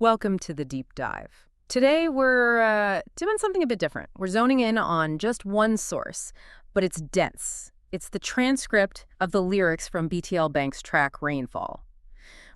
Welcome to the deep dive. Today we're doing something a bit different. We're zoning in on just one source, but it's dense. It's the transcript of the lyrics from BTL Banks' track Rainfall.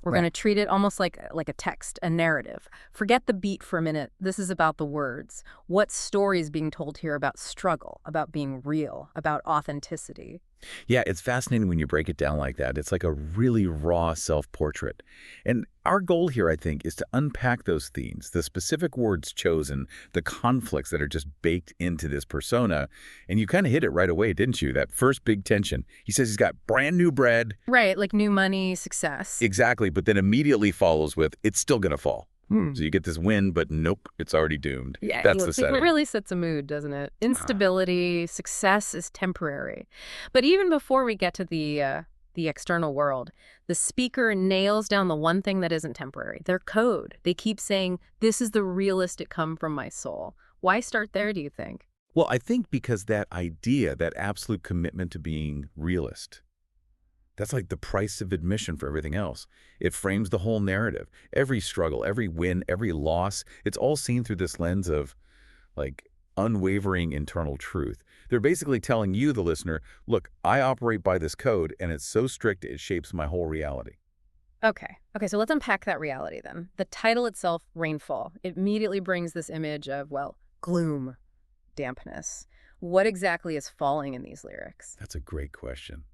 We're going to treat it almost like a text, a narrative. Forget the beat for a minute. This is about the words. What story is being told here about struggle, about being real, about authenticity? Yeah, it's fascinating when you break it down like that. It's like a really raw self-portrait. And our goal here, I think, is to unpack those themes, the specific words chosen, the conflicts that are just baked into this persona. And you kind of hit it right away, didn't you? That first big tension. He says he's got brand new bread. Right, like new money, success. Exactly, but then immediately follows with, it's still going to fall. So you get this win, but nope, it's already doomed. Yeah, That's the setting. It really sets a mood, doesn't it? Instability, success is temporary. But even before we get to the external world, the speaker nails down the one thing that isn't temporary, their code. They keep saying, this is the realistic come from my soul. Why start there, do you think? Well, I think because that idea, that absolute commitment to being realist, that's like the price of admission for everything else. It frames the whole narrative. Every struggle, every win, every loss, it's all seen through this lens of, like, unwavering internal truth. They're basically telling you, the listener, look, I operate by this code, and it's so strict it shapes my whole reality. Okay, so let's unpack that reality then. The title itself, Rainfall, it immediately brings this image of, well, gloom, dampness. What exactly is falling in these lyrics? That's a great question.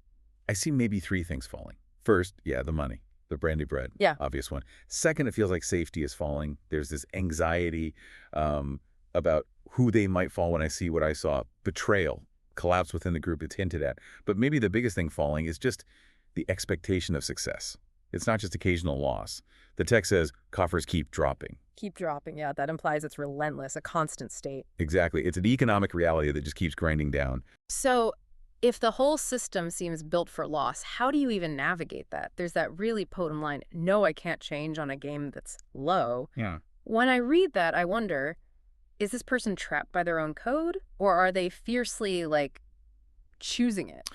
I see maybe three things falling. First, yeah, the money, the brandy bread, obvious one. Second, it feels like safety is falling. There's this anxiety about who they might fall when I see what I saw. Betrayal, collapse within the group, it's hinted at. But maybe the biggest thing falling is just the expectation of success. It's not just occasional loss. The text says, coffers keep dropping. Keep dropping, yeah. That implies it's relentless, a constant state. Exactly. It's an economic reality that just keeps grinding down. So if the whole system seems built for loss, how do you even navigate that? There's that really potent line, no, I can't change on a game that's low. Yeah. When I read that, I wonder, is this person trapped by their own code? Or are they fiercely, like, choosing it?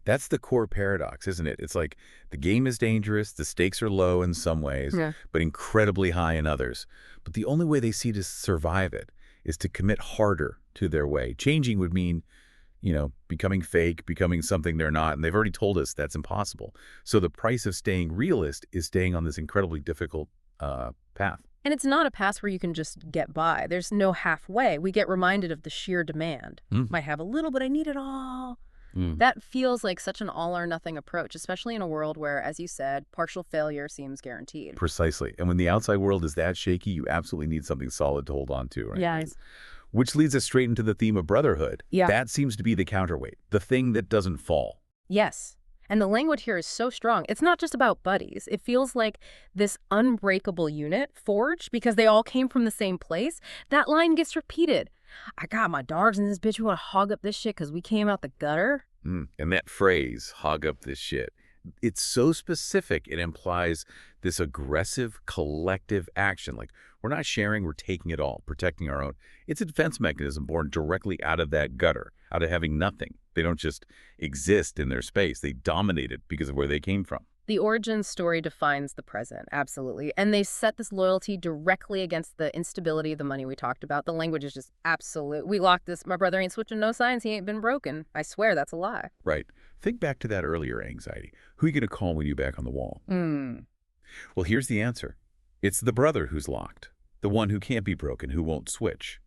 That's the core paradox, isn't it? It's like the game is dangerous, the stakes are low in some ways, but incredibly high in others. But the only way they see to survive it is to commit harder to their way. Changing would mean, you know, becoming fake, becoming something they're not, and they've already told us that's impossible. So the price of staying realist is staying on this incredibly difficult path. And it's not a path where you can just get by. There's no halfway. We get reminded of the sheer demand. Might have a little, but I need it all. That feels like such an all-or-nothing approach, especially in a world where, as you said, partial failure seems guaranteed. Precisely. And when the outside world is that shaky, you absolutely need something solid to hold on to, right? Yeah. Which leads us straight into the theme of brotherhood. Yeah. That seems to be the counterweight, the thing that doesn't fall. Yes. And the language here is so strong. It's not just about buddies. It feels like this unbreakable unit forged because they all came from the same place. That line gets repeated. I got my dogs in this bitch. We want to hog up this shit because we came out the gutter. And that phrase, hog up this shit, it's so specific, it implies this aggressive collective action. Like, we're not sharing, we're taking it all, protecting our own. It's a defense mechanism born directly out of that gutter, out of having nothing. They don't just exist in their space. They dominate it because of where they came from. The origin story defines the present, absolutely. And they set this loyalty directly against the instability of the money we talked about. The language is just absolute. We locked this. My brother ain't switching no signs. He ain't been broken. I swear that's a lie. Right. Think back to that earlier anxiety. Who are you going to call when you're back on the wall? Well, here's the answer. It's the brother who's locked, the one who can't be broken, who won't switch.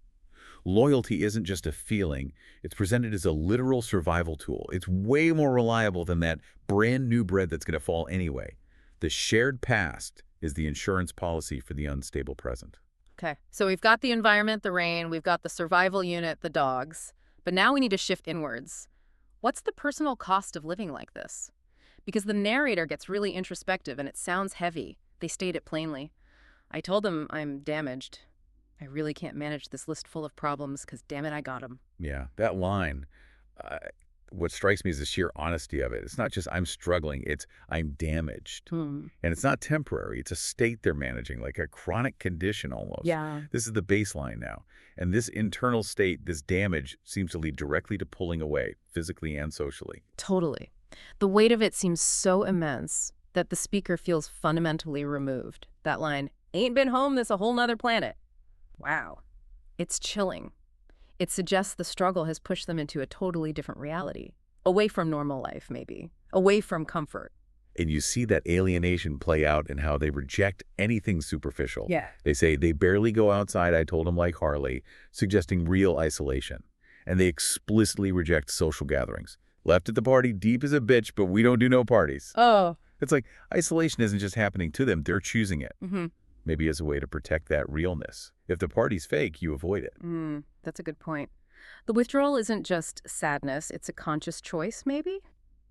Loyalty isn't just a feeling. It's presented as a literal survival tool. It's way more reliable than that brand new bread that's going to fall anyway. The shared past is the insurance policy for the unstable present. Okay, so we've got the environment, the rain, we've got the survival unit, the dogs, but now we need to shift inwards. What's the personal cost of living like this? Because the narrator gets really introspective and it sounds heavy. They state it plainly. I told them I'm damaged. I really can't manage this list full of problems because, damn it, I got them. Yeah, that line, what strikes me is the sheer honesty of it. It's not just I'm struggling, it's I'm damaged. And it's not temporary. It's a state they're managing, like a chronic condition almost. Yeah. This is the baseline now. And this internal state, this damage, seems to lead directly to pulling away, physically and socially. Totally. The weight of it seems so immense that the speaker feels fundamentally removed. That line, Ain't been home, this a whole nother planet. Wow. It's chilling. It suggests the struggle has pushed them into a totally different reality. Away from normal life, maybe. Away from comfort. And you see that alienation play out in how they reject anything superficial. Yeah. They say they barely go outside, I told them, like Harley, suggesting real isolation. And they explicitly reject social gatherings. Left at the party deep as a bitch, but we don't do no parties. Oh. It's like isolation isn't just happening to them, they're choosing it. Mm-hmm. Maybe as a way to protect that realness. If the party's fake, you avoid it. That's a good point. The withdrawal isn't just sadness, it's a conscious choice, maybe?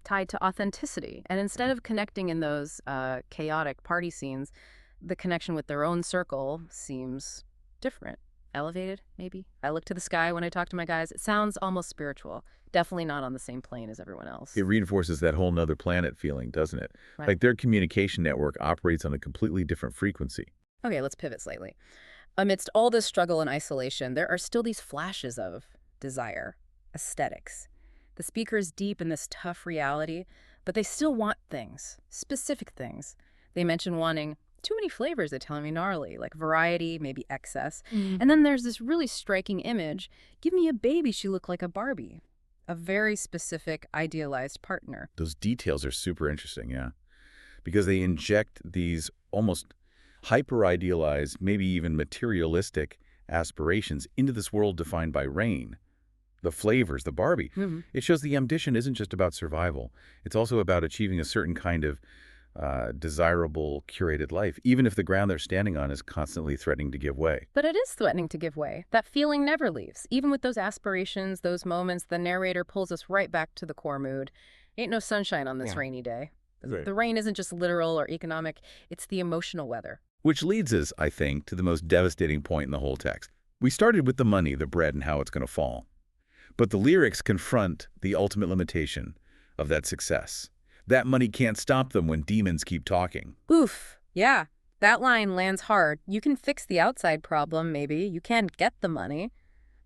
Tied to authenticity. And instead of connecting in those chaotic party scenes, the connection with their own circle seems different. Elevated, maybe? I look to the sky when I talk to my guys. It sounds almost spiritual. Definitely not on the same plane as everyone else. It reinforces that whole nother planet feeling, doesn't it? Right. Like their communication network operates on a completely different frequency. Okay, let's pivot slightly. Amidst all this struggle and isolation, there are still these flashes of desire, aesthetics. The speaker's deep in this tough reality, but they still want things, specific things. They mention wanting too many flavors, they're telling me gnarly, like variety, maybe excess. And then there's this really striking image. Give me a baby, she looked like a Barbie. A very specific, idealized partner. Those details are super interesting, yeah. Because they inject these almost hyper-idealized, maybe even materialistic aspirations into this world defined by Rain. The flavors, the Barbie. It shows the ambition isn't just about survival. It's also about achieving a certain kind of desirable, curated life, even if the ground they're standing on is constantly threatening to give way. But it is threatening to give way. That feeling never leaves. Even with those aspirations, those moments, the narrator pulls us right back to the core mood. Ain't no sunshine on this rainy day. Right. The rain isn't just literal or economic, it's the emotional weather. Which leads us, I think, to the most devastating point in the whole text. We started with the money, the bread, and how it's going to fall. But the lyrics confront the ultimate limitation of that success. That money can't stop them when demons keep talking. Oof. Yeah. That line lands hard. You can fix the outside problem, maybe. You can get the money.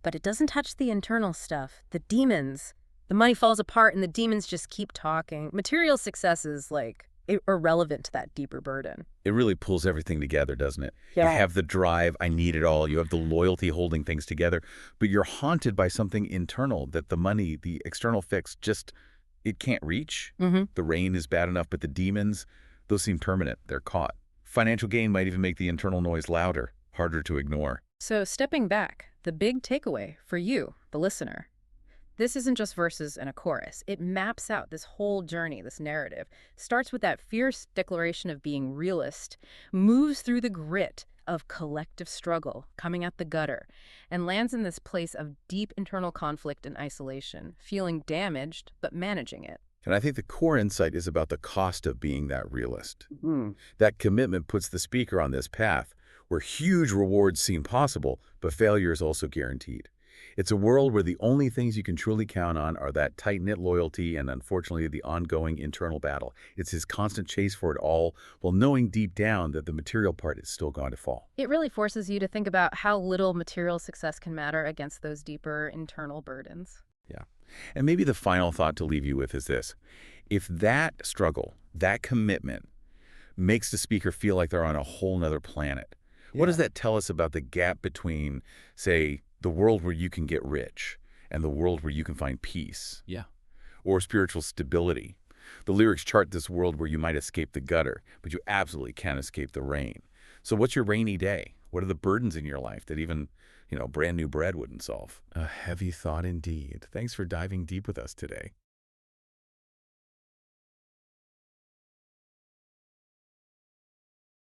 But it doesn't touch the internal stuff. The demons. The money falls apart and the demons just keep talking. Material success is, like, irrelevant to that deeper burden. It really pulls everything together, doesn't it? Yeah. You have the drive, I need it all. You have the loyalty holding things together. But you're haunted by something internal that the money, the external fix, just, it can't reach. The rain is bad enough, but the demons, those seem permanent. They're caught. Financial gain might even make the internal noise louder, harder to ignore. So stepping back, the big takeaway for you, the listener. This isn't just verses and a chorus. It maps out this whole journey, this narrative. Starts with that fierce declaration of being realist, moves through the grit of collective struggle, coming out the gutter, and lands in this place of deep internal conflict and isolation, feeling damaged, but managing it. And I think the core insight is about the cost of being that realist. That commitment puts the speaker on this path where huge rewards seem possible, but failure is also guaranteed. It's a world where the only things you can truly count on are that tight-knit loyalty and, unfortunately, the ongoing internal battle. It's his constant chase for it all, while knowing deep down that the material part is still going to fall. It really forces you to think about how little material success can matter against those deeper internal burdens. Yeah. And maybe the final thought to leave you with is this. If that struggle, that commitment, makes the speaker feel like they're on a whole nother planet, what does that tell us about the gap between, say, the world where you can get rich and the world where you can find peace? Or spiritual stability. The lyrics chart this world where you might escape the gutter, but you absolutely can't escape the rain. So what's your rainy day? What are the burdens in your life that even, brand new bread wouldn't solve? A heavy thought indeed. Thanks for diving deep with us today.